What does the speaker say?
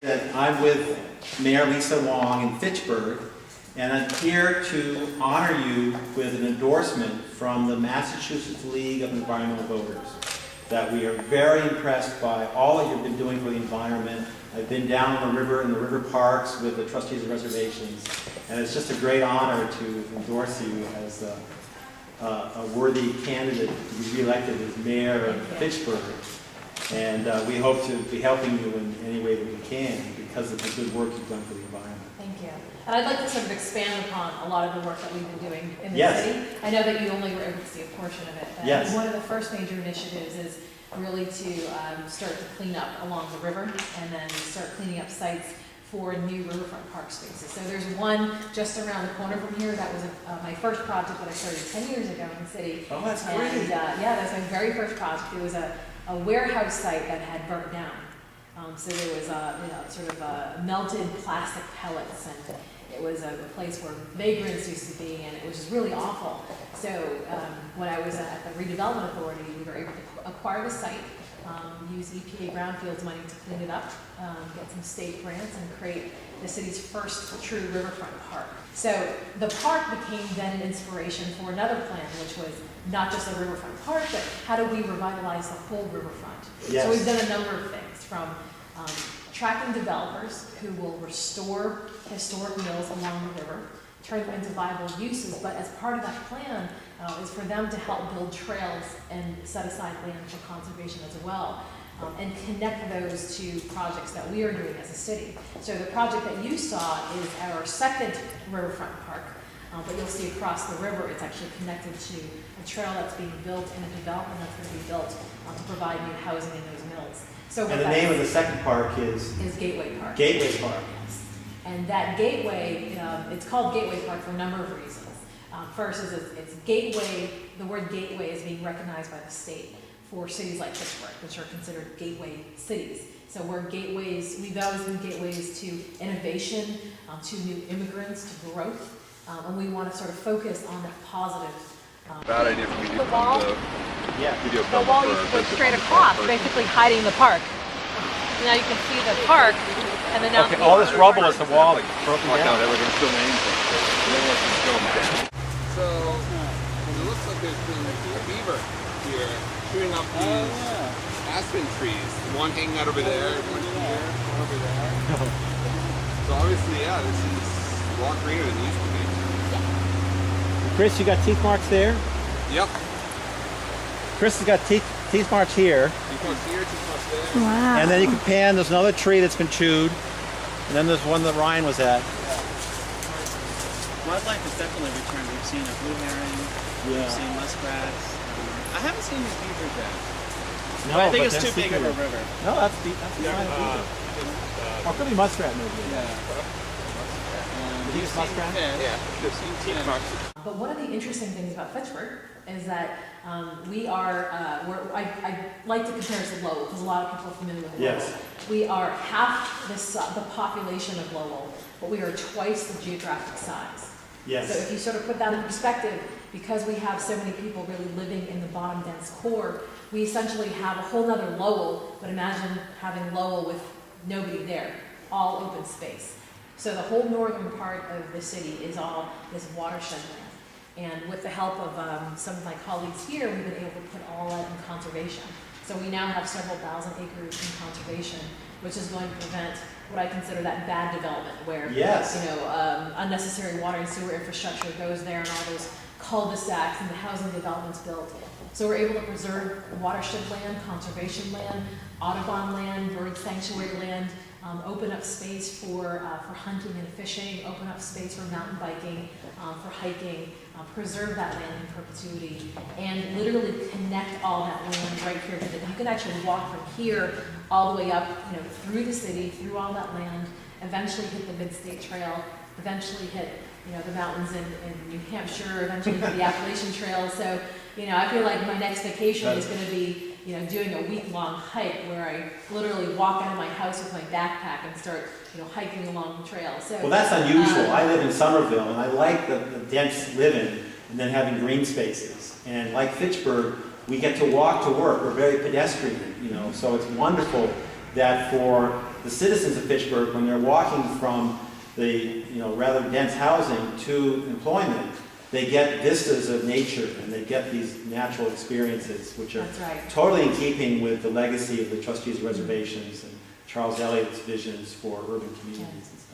That I'm with Mayor Lisa Wong in Fitchburg, and I'm here to honor you with an endorsement from the Massachusetts League of Environmental Voters. That we are very impressed by all that you've been doing for the environment. I've been down on the river in the river parks with the trustees of reservations, and it's just a great honor to endorse you as a worthy candidate to be reelected as mayor of Fitchburg. And we hope to be helping you in any way that we can because of the good work you've done for the environment. Thank you. And I'd like to sort of expand upon a lot of the work that we've been doing in the Yes. city. I know that you only were able to see a portion of it. But Yes. one of the first major initiatives is really to start to clean up along the river and then start cleaning up sites for new riverfront park spaces. So there's one just around the corner from here. That was my first project that I started 10 years ago in the city. Oh, that's great. And yeah, that's my very first project. It was a warehouse site that had burnt down. So there was sort of melted plastic pellets, and it was a place where vagrants used to be, and it was just really awful. So when I was at the redevelopment authority, we were able to acquire the site, use EPA brownfields money to clean it up, get some state grants, and create the city's first true riverfront park. So the park became then an inspiration for another plan, which was not just a riverfront park, but how do we revitalize the whole riverfront? Yes. So we've done a number of things, from tracking developers who will restore historic mills along the river, turn them into viable uses, but as part of that plan is for them to help build trails and set aside land for conservation as well, and connect those to projects that we are doing as a city. So the project that you saw is our second riverfront park, but you'll see across the river it's actually connected to a trail that's being built and a development that's going to be built to provide new housing in those mills. So And the name of the second park is Gateway Park. Gateway Park. Yes. And that gateway, it's called Gateway Park for a number of reasons. First is it's gateway, the word gateway is being recognized by the state for cities like Fitchburg, which are considered gateway cities. So we're gateways, we've always been gateways to innovation, to new immigrants, to growth, and we want to sort of focus on that positive. Bad idea for me to The wall? video The cover wall for used to go a straight business across, person. basically hiding the park. Now you can see the park, and then now Okay, all this rubble is the wall broken Walk out, down. we're gonna film anything. And then we're gonna film it. So it looks like there's been a beaver here chewing up these aspen trees. One hanging out over there, one here, one over there. So obviously, yeah, this is a lot greener than it used to be. Chris, you got teeth marks there? Yep. Chris has got teeth marks here. Two parts here, two parts there. Wow. And then you can pan, there's another tree that's been chewed. And then there's one that Ryan was at. Wildlife has definitely returned. We've seen a blue herring, we've seen muskrats. I haven't seen these beavers yet. No, I think but it's too that's big of a secretive. river. No, that's the sign of beaver. Or it could be muskrat maybe. Yeah. You think it's muskrat? Yeah. They've seen teeth marks. But one of the interesting things about Fitchburg is that we are, I like to compare us to Lowell, because a lot of people are familiar with Lowell. Yes. We are half the population of Lowell, but we are twice the geographic size. Yes. So if you sort of put that in perspective, because we have so many people really living in the bottom dense core, we essentially have a whole nother Lowell, but imagine having Lowell with nobody there, all open space. So the whole northern part of the city is all this watershed land. And with the help of some of my colleagues here, we've been able to put all that in conservation. So we now have several thousand acres in conservation, which is going to prevent what I consider that bad development, where Yes. unnecessary water and sewer infrastructure goes there, and all those cul-de-sacs and the housing developments built. So we're able to preserve watershed land, conservation land, Audubon land, bird sanctuary land, open up space for hunting and fishing, open up space for mountain biking, for hiking, preserve that land in perpetuity, and literally connect all that land right here to you can actually walk from here all the way up, through the city, through all that land, eventually hit the Mid-State Trail, eventually hit, the mountains in New Hampshire, eventually hit the Appalachian Trail. So, I feel like my next vacation is going to be, doing a week-long hike where I literally walk out of my house with my backpack and start, hiking along the trail. So, Well, that's unusual. I live in Somerville, and I like the dense living and then having green spaces. And like Fitchburg, we get to walk to work. We're very pedestrian, so it's wonderful that for the citizens of Fitchburg, when they're walking from the rather dense housing to employment, they get vistas of nature and they get these natural experiences, which are That's right. totally in keeping with the legacy of the trustees of reservations and Charles Elliott's visions for urban communities and stuff.